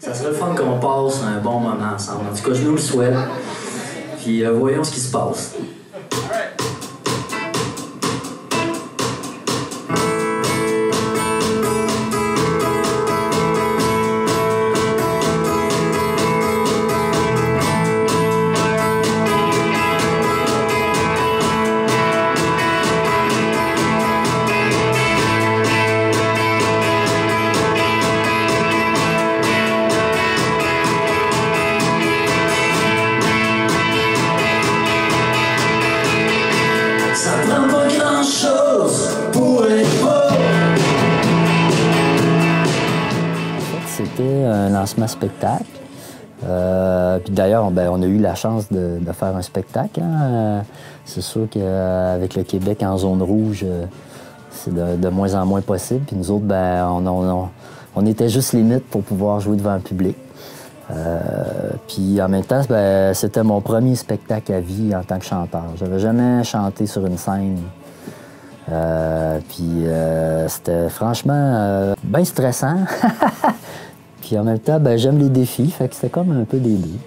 Ça serait le fun qu'on passe un bon moment ensemble. En tout cas, je nous le souhaite. Puis voyons ce qui se passe. C'était un lancement spectacle. Puis d'ailleurs, on a eu la chance de faire un spectacle. Hein. C'est sûr qu'avec le Québec en zone rouge, c'est de moins en moins possible. Puis nous autres, on était juste limite pour pouvoir jouer devant le public. Puis en même temps, c'était mon premier spectacle à vie en tant que chanteur. J'avais jamais chanté sur une scène. Puis c'était franchement bien stressant. Puis en même temps, j'aime les défis, fait que c'était comme un peu des deux.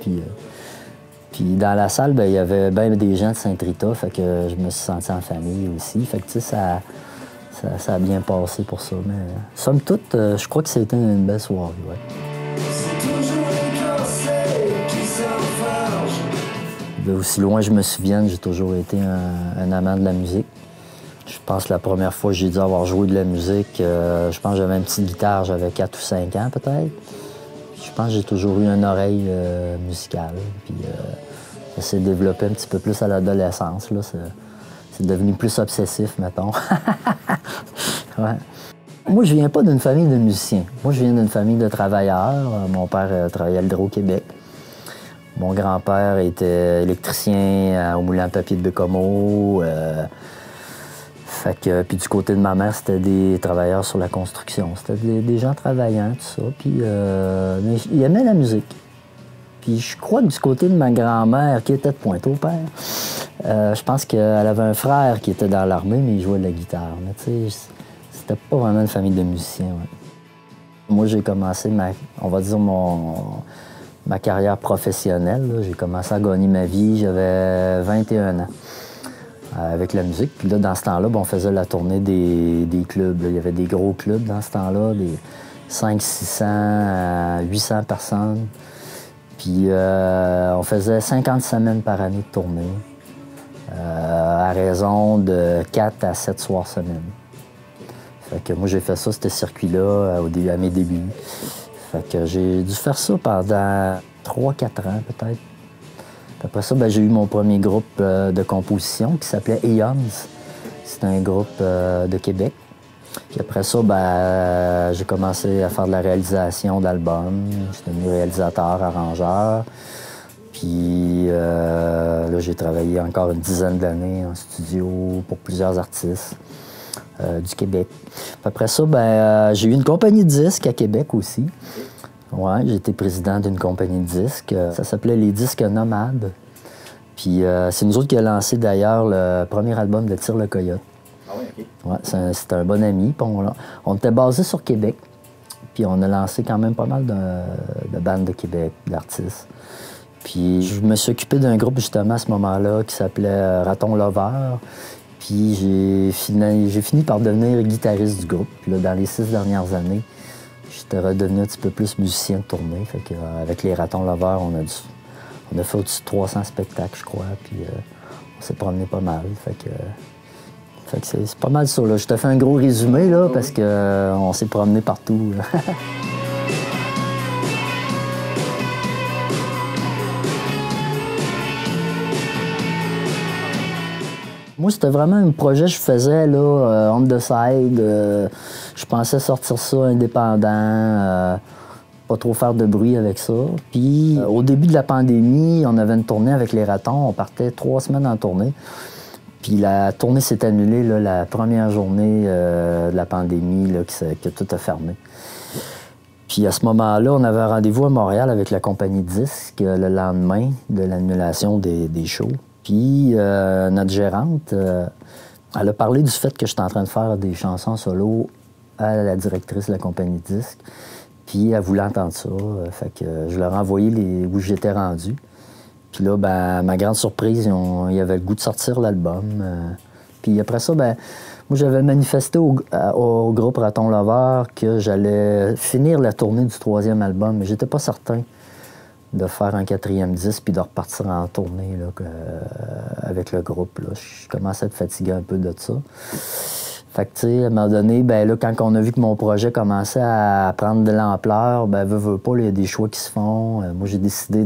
Puis dans la salle, il y avait bien des gens de Saint-Rita, fait que je me suis senti en famille aussi. Fait que tu sais, ça a bien passé pour ça. Mais somme toute, je crois que c'était une belle soirée, ouais. Aussi loin je me souvienne, j'ai toujours été un amant de la musique. Je pense que la première fois que j'ai dû avoir joué de la musique, je pense que j'avais une petite guitare, j'avais 4 ou 5 ans peut-être. Je pense que j'ai toujours eu une oreille musicale. Puis ça s'est développé un petit peu plus à l'adolescence. C'est devenu plus obsessif, mettons. Ouais. Moi, je viens pas d'une famille de musiciens. Moi, je viens d'une famille de travailleurs. Mon père travaillait à l'Hydro-Québec. Mon grand-père était électricien au moulin à papier de Bécomo. Puis du côté de ma mère, c'était des travailleurs sur la construction. C'était des gens travaillants, tout ça. Puis mais ils aimaient la musique. Puis je crois que du côté de ma grand-mère, qui était de Pointe-au-Père, je pense qu'elle avait un frère qui était dans l'armée, mais il jouait de la guitare. Mais tu sais, c'était pas vraiment une famille de musiciens. Ouais. Moi, j'ai commencé ma carrière professionnelle. J'ai commencé à gagner ma vie, j'avais 21 ans. Avec la musique. Puis là, dans ce temps-là, on faisait la tournée des clubs. Là. Il y avait des gros clubs dans ce temps-là, des 500, 600, 800 personnes. Puis on faisait 50 semaines par année de tournée, à raison de 4 à 7 soirs semaine. Fait que moi, j'ai fait ça, ce circuit-là, à mes débuts. Fait que j'ai dû faire ça pendant 3-4 ans, peut-être. Après ça, j'ai eu mon premier groupe de composition qui s'appelait Eons. C'était un groupe de Québec. Puis après ça, j'ai commencé à faire de la réalisation d'albums. Je suis devenu réalisateur, arrangeur. Puis là, j'ai travaillé encore une dizaine d'années en studio pour plusieurs artistes du Québec. Puis après ça, j'ai eu une compagnie de disques à Québec aussi. Ouais, j'ai été président d'une compagnie de disques. Ça s'appelait Les Disques Nomades. Puis c'est nous autres qui avons lancé d'ailleurs le premier album de Tire le Coyote. Ah oui, OK. Ouais, c'était un bon ami. On était basé sur Québec. Puis on a lancé quand même pas mal de bandes de Québec, d'artistes. Puis je me suis occupé d'un groupe justement à ce moment-là qui s'appelait Raton Lover. Puis j'ai fini par devenir guitariste du groupe. Puis là, dans les 6 dernières années, j'étais redevenu un petit peu plus musicien de tournée. Fait qu'avec les Ratons Lovers, on a fait au-dessus de 300 spectacles, je crois. Puis on s'est promené pas mal. Fait que c'est pas mal ça. Là. Je te fais un gros résumé là, parce qu'on s'est promené partout. Moi, c'était vraiment un projet que je faisais, là, on the side. Je pensais sortir ça indépendant, pas trop faire de bruit avec ça. Puis, au début de la pandémie, on avait une tournée avec les Ratons. On partait 3 semaines en tournée. Puis la tournée s'est annulée, là, la première journée de la pandémie, là, que tout a fermé. Puis à ce moment-là, on avait un rendez-vous à Montréal avec la compagnie de disques le lendemain de l'annulation des shows. Puis notre gérante, elle a parlé du fait que j'étais en train de faire des chansons solo à la directrice de la compagnie de disques. Puis elle voulait entendre ça. Fait que je leur ai envoyé où j'étais rendu. Puis là, ben, à ma grande surprise, ils avaient le goût de sortir l'album. Puis après ça, ben, moi, j'avais manifesté au groupe Raton Laveur que j'allais finir la tournée du 3e album, mais j'étais pas certain de faire un 4e disque puis de repartir en tournée là, avec le groupe. Là. Je commençais à être fatigué un peu de ça. Fait que, tu sais, à un moment donné, ben là, quand on a vu que mon projet commençait à prendre de l'ampleur, ben, veux pas, il y a des choix qui se font. Moi, j'ai décidé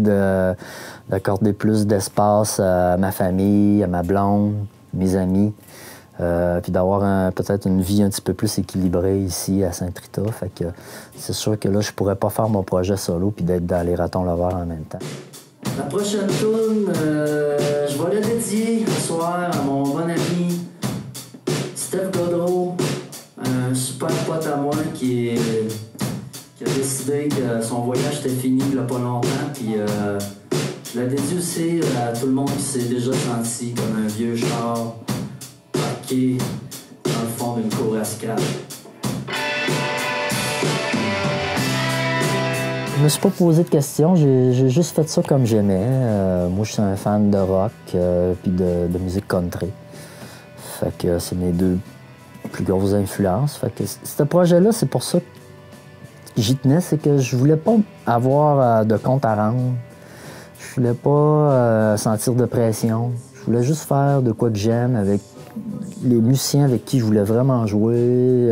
d'accorder plus d'espace à ma famille, à ma blonde, mes amis. Puis d'avoir peut-être une vie un petit peu plus équilibrée ici à Saint-Rita. Fait que c'est sûr que là, je pourrais pas faire mon projet solo puis d'être dans les Ratons Laveurs en même temps. La prochaine tune, je vais la dédier ce soir à mon bon ami Steph Godreau, un super pote à moi qui a décidé que son voyage était fini il y a pas longtemps. Puis je la dédie aussi à tout le monde qui s'est déjà senti comme un vieux char parqué dans le fond d'une cour à escale. Je me suis pas posé de questions, j'ai juste fait ça comme j'aimais. Moi, je suis un fan de rock puis de musique country. Fait que c'est mes 2 plus grosses influences. Fait que ce projet-là, c'est pour ça que j'y tenais, c'est que je voulais pas avoir de compte à rendre. Je voulais pas sentir de pression. Je voulais juste faire de quoi que j'aime avec les musiciens avec qui je voulais vraiment jouer.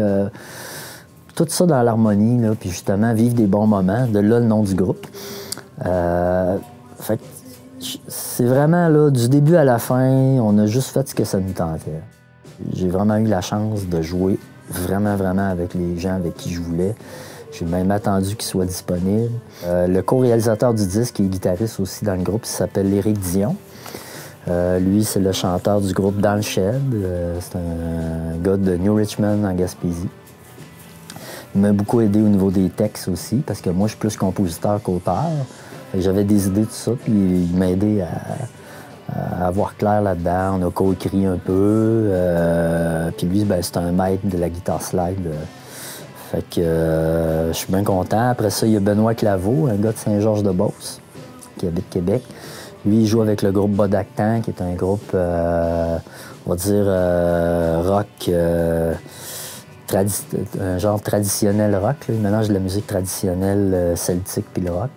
Tout ça dans l'harmonie, là, puis justement vivre des bons moments. De là, le nom du groupe. Fait que c'est vraiment, là, du début à la fin, on a juste fait ce que ça nous tentait. J'ai vraiment eu la chance de jouer vraiment, vraiment avec les gens avec qui je voulais. J'ai même attendu qu'ils soient disponibles. Le co-réalisateur du disque et guitariste aussi dans le groupe, il s'appelle Éric Dion. Lui, c'est le chanteur du groupe Dans le Shed. C'est un gars de New Richmond, en Gaspésie. Il m'a beaucoup aidé au niveau des textes aussi, parce que moi, je suis plus compositeur qu'auteur. J'avais des idées de ça, puis il m'a aidé à avoir clair là-dedans. On a coécrit un peu. Puis lui, ben, c'est un maître de la guitare slide. Fait que je suis bien content. Après ça, il y a Benoît Claveau, un gars de Saint-Georges-de-Beauce, qui habite Québec. Lui, il joue avec le groupe Bodactan, qui est un groupe, on va dire, rock, un genre traditionnel rock. Là. Il mélange de la musique traditionnelle celtique puis le rock.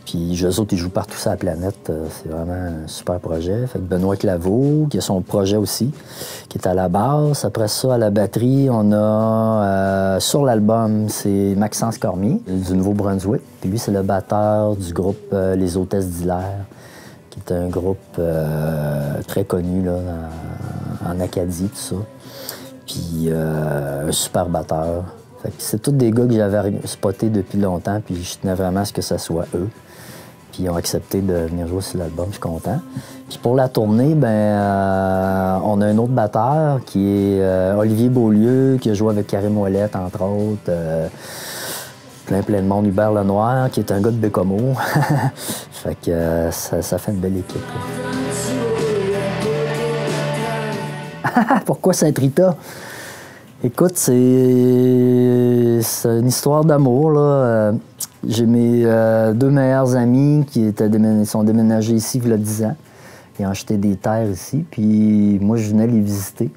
Puis eux autres, ils jouent partout sur la planète. C'est vraiment un super projet. Fait que Benoît Claveau, qui a son projet aussi, qui est à la basse. Après ça, à la batterie, on a sur l'album, c'est Maxence Cormier, du Nouveau-Brunswick. Puis lui, c'est le batteur du groupe Les Hôtesses d'Hilaire, qui est un groupe très connu là, en Acadie, tout ça. Puis un super batteur. Fait que c'est tous des gars que j'avais spotés depuis longtemps, puis je tenais vraiment à ce que ça soit eux. Puis ils ont accepté de venir jouer sur l'album, je suis content. Puis pour la tournée, ben on a un autre batteur qui est Olivier Beaulieu, qui a joué avec Karim Ouellette, entre autres. Plein de monde, Hubert Lenoir, qui est un gars de Bécomo. Fait que ça fait une belle équipe. Pourquoi Saint-Rita? Écoute, c'est une histoire d'amour, là. J'ai mes 2 meilleurs amis qui sont déménagés ici il y a 10 ans. Ils ont acheté des terres ici, puis moi, je venais les visiter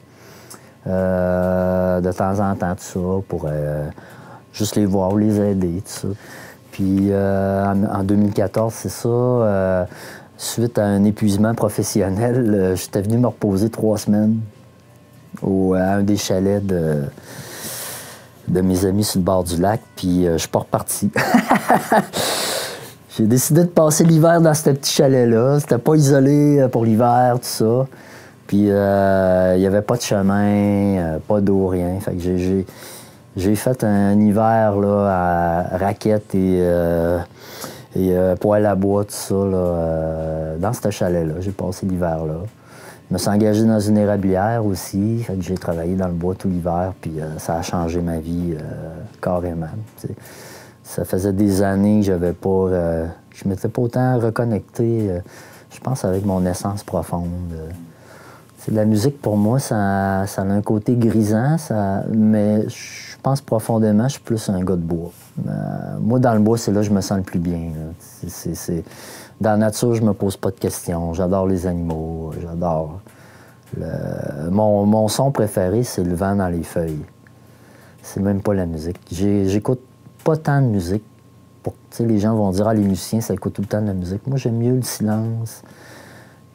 de temps en temps, tout ça, pour juste les voir, les aider, tout ça. Puis en 2014, c'est ça, suite à un épuisement professionnel, j'étais venu me reposer 3 semaines à un des chalets de mes amis sur le bord du lac, puis je suis pas reparti. J'ai décidé de passer l'hiver dans ce petit chalet-là. C'était pas isolé pour l'hiver, tout ça. Puis il y avait pas de chemin, pas d'eau, rien. Fait que j'ai fait un hiver là, à raquettes et poêle à bois, tout ça, là, dans ce chalet-là. J'ai passé l'hiver là. Je me suis engagé dans une érablière aussi. Fait que j'ai travaillé dans le bois tout l'hiver, puis ça a changé ma vie carrément. T'sais. Ça faisait des années que j'avais pas... je m'étais pas autant reconnecté, je pense, avec mon essence profonde. La musique, pour moi, ça a un côté grisant, mais je pense profondément, je suis plus un gars de bois. Moi, dans le bois, c'est là que je me sens le plus bien. Dans la nature, je me pose pas de questions. J'adore les animaux, j'adore... Mon son préféré, c'est le vent dans les feuilles. C'est même pas la musique. J'écoute pas tant de musique. Les gens vont dire « Ah, les musiciens, ça écoute tout le temps de la musique. » Moi, j'aime mieux le silence.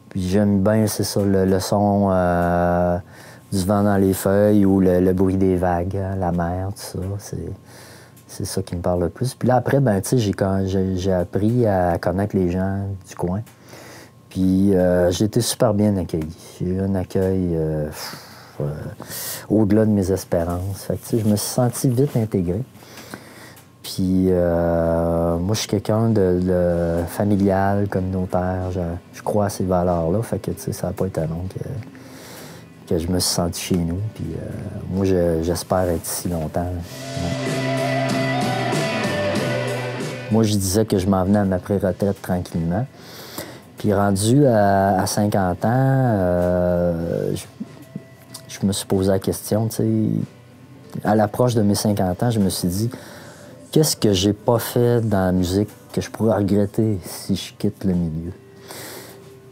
Puis j'aime bien, c'est ça, le son du vent dans les feuilles ou le bruit des vagues, hein, la mer, tout ça. C'est ça qui me parle le plus. Puis là, après, ben, tu sais, j'ai appris à connaître les gens du coin. Puis j'ai été super bien accueilli. J'ai eu un accueil au-delà de mes espérances. Fait que, tu sais, je me suis senti vite intégré. Puis moi, je suis quelqu'un de familial, communautaire. Je crois à ces valeurs-là. Fait que, tu sais, ça n'a pas été long que je me suis senti chez nous. Puis moi, j'espère être ici longtemps. Ouais. Moi, je disais que je m'en venais à ma pré-retraite tranquillement. Puis rendu à 50 ans, je me suis posé la question, tu sais, à l'approche de mes 50 ans, je me suis dit, qu'est-ce que j'ai pas fait dans la musique que je pourrais regretter si je quitte le milieu?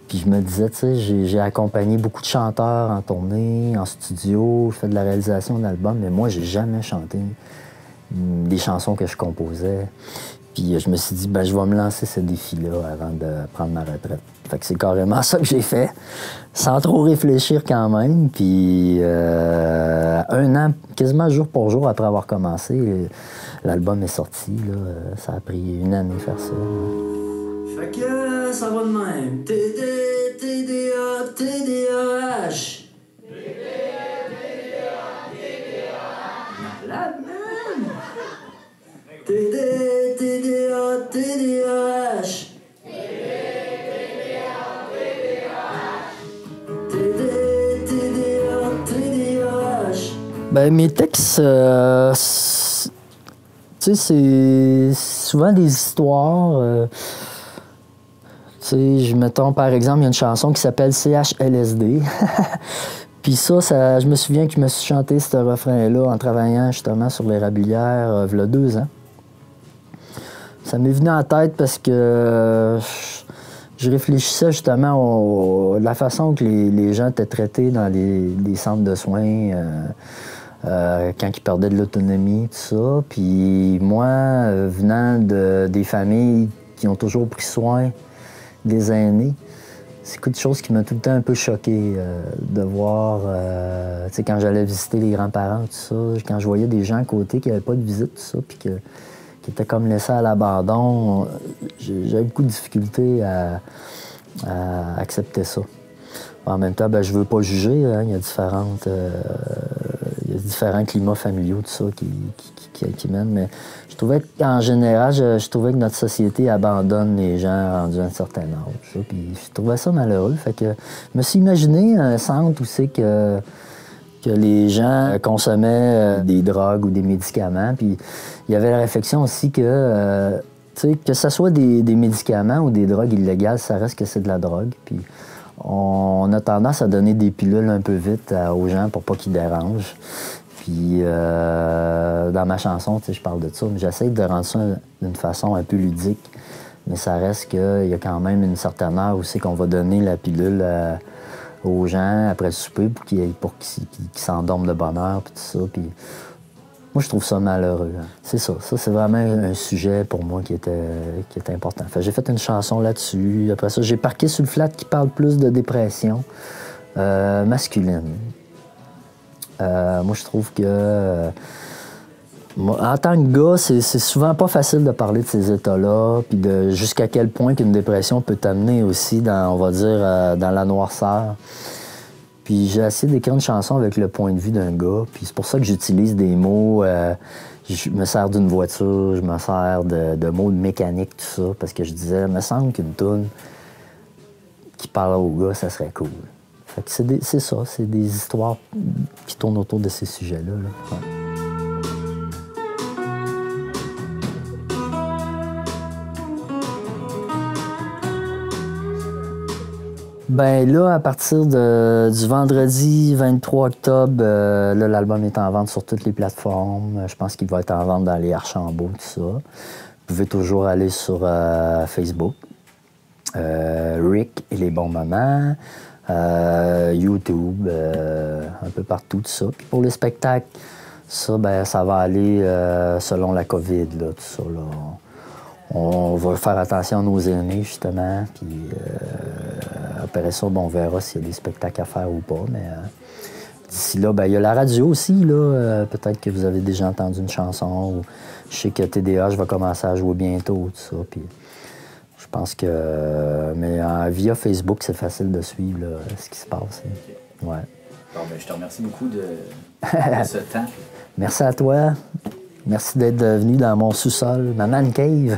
Puis je me disais, tu sais, j'ai accompagné beaucoup de chanteurs en tournée, en studio, je fais de la réalisation d'albums, mais moi, j'ai jamais chanté des chansons que je composais. Puis je me suis dit, ben je vais me lancer ce défi-là avant de prendre ma retraite. Fait que c'est carrément ça que j'ai fait, sans trop réfléchir quand même. Puis 1 an, quasiment jour pour jour après avoir commencé, l'album est sorti. Là, ça a pris 1 année de faire ça. Fait que ça va de même. TDA, TDAH. Malade, man. TDA, TDAH. Ben, mes textes, tu sais, c'est souvent des histoires. Tu sais, mettons, par exemple, il y a une chanson qui s'appelle CHLSD. Puis ça, je me souviens que je me suis chanté ce refrain-là en travaillant justement sur l'Érablière, il y a 2 ans. Ça m'est venu en tête parce que je réfléchissais justement à la façon que les gens étaient traités dans les centres de soins quand ils perdaient de l'autonomie, tout ça. Puis moi, venant des familles qui ont toujours pris soin des aînés, c'est quelque chose qui m'a tout le temps un peu choqué de voir, tu sais, quand j'allais visiter les grands-parents, tout ça, quand je voyais des gens à côté qui n'avaient pas de visite, tout ça, puis qui étaient comme laissés à l'abandon, j'avais beaucoup de difficulté à accepter ça. En même temps, ben, je veux pas juger, hein, il y a différents climats familiaux, tout ça, qui mènent, mais je trouvais qu'en général, je trouvais que notre société abandonne les gens rendus à un certain âge. Puis je trouvais ça malheureux. Fait que je me suis imaginé un centre où c'est que les gens consommaient des drogues ou des médicaments. Puis il y avait la réflexion aussi que, tu sais, que ce soit des médicaments ou des drogues illégales, ça reste que c'est de la drogue. Puis on a tendance à donner des pilules un peu vite aux gens pour pas qu'ils dérangent. Puis dans ma chanson, tu sais, je parle de ça, mais j'essaie de rendre ça d'une façon un peu ludique. Mais ça reste qu'il y a quand même une certaine heure où c'est qu'on va donner la pilule aux gens après le souper pour qu'ils s'endorment de bonne heure, puis tout ça. Puis moi, je trouve ça malheureux. Hein. C'est ça. Ça, c'est vraiment un sujet pour moi qui était important. Fait, j'ai fait une chanson là-dessus. Après ça, j'ai parqué sur le flat qui parle plus de dépression masculine. Moi, je trouve que... en tant que gars, c'est souvent pas facile de parler de ces états-là, puis de jusqu'à quel point qu'une dépression peut t'amener aussi dans, on va dire, dans la noirceur. Puis j'ai essayé d'écrire une chanson avec le point de vue d'un gars, puis c'est pour ça que j'utilise des mots... je me sers d'une voiture, je me sers de mots de mécanique, tout ça, parce que je disais, il me semble qu'une toune qui parle au gars, ça serait cool. Fait que c'est ça, c'est des histoires qui tournent autour de ces sujets-là. Là. Ouais. Ben là, à partir du vendredi 23 octobre, là, l'album est en vente sur toutes les plateformes. Je pense qu'il va être en vente dans les Archambault, tout ça. Vous pouvez toujours aller sur Facebook, Rick et les bons moments, YouTube, un peu partout, tout ça. Puis pour les spectacles, ça, ben, ça va aller selon la COVID, là, tout ça, là. On va faire attention à nos aînés, justement, puis après ça, bon, on verra s'il y a des spectacles à faire ou pas, mais d'ici là, ben, il y a la radio aussi, là, peut-être que vous avez déjà entendu une chanson, ou je sais que TDH va commencer à jouer bientôt, tout ça, puis je pense que, mais via Facebook, c'est facile de suivre, là, ce qui se passe. Okay. Ouais. Bon, ben, je te remercie beaucoup de ce temps. Merci à toi. Merci d'être venu dans mon sous-sol, ma man cave.